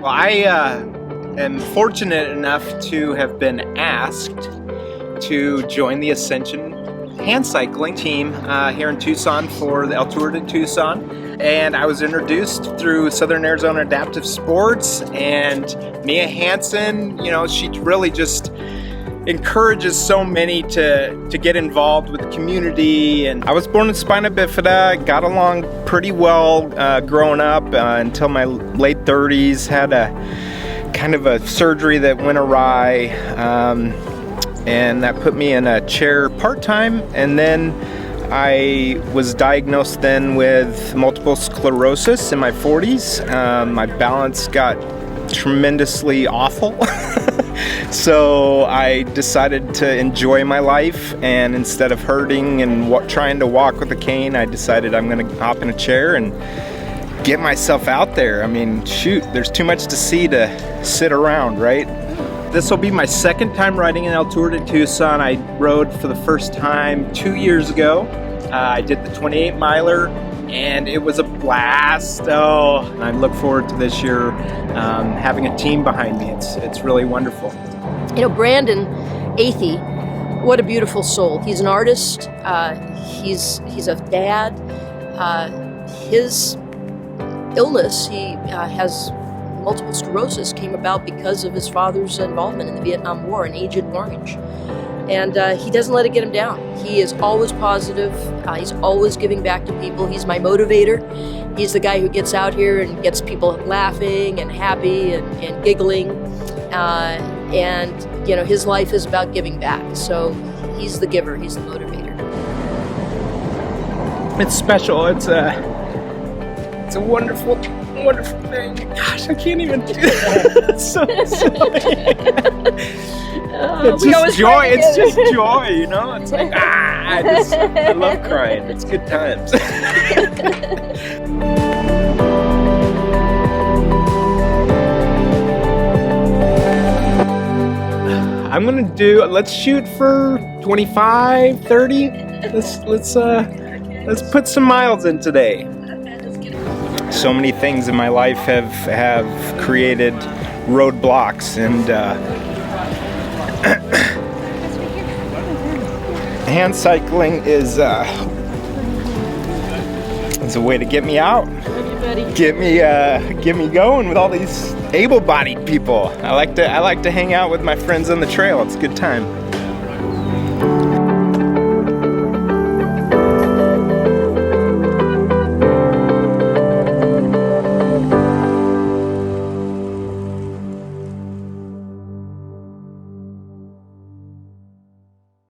Well, I am fortunate enough to have been asked to join the Ascension hand cycling team here in Tucson for the Tour de Tucson. And I was introduced through Southern Arizona Adaptive Sports, and Mia Hansen, you know, she really just encourages so many to get involved with the community. And I was born with spina bifida, got along pretty well growing up until my late 30s, had a kind of a surgery that went awry, and that put me in a chair part-time, and then I was diagnosed then with multiple sclerosis in my 40s. My balance got tremendously awful. So I decided to enjoy my life, and instead of hurting and trying to walk with a cane, I decided I'm gonna hop in a chair and get myself out there. I mean, shoot, there's too much to see to sit around, right? This will be my second time riding in El Tour de Tucson. I rode for the first time 2 years ago. I did the 28 miler, and it was a blast. Oh, I look forward to this year having a team behind me. It's really wonderful. You know, Brandon Athey, what a beautiful soul. He's an artist. He's a dad. His illness, he has multiple sclerosis, came about because of his father's involvement in the Vietnam War and Agent Orange. And he doesn't let it get him down. He is always positive. He's always giving back to people. He's my motivator. He's the guy who gets out here and gets people laughing and happy and giggling. And you know, his life is about giving back. So he's the giver. He's the motivator. It's special. It's a wonderful, wonderful thing. Gosh, I can't even do that. It's so silly. It's just joy. It's just joy, you know. It's like I love crying. It's good times. I'm gonna do. Let's shoot for 25, 30. Let's put some miles in today. So many things in my life have created roadblocks, and hand cycling is a way to get me out, get me going with all these able-bodied people. I like to hang out with my friends on the trail. It's a good time.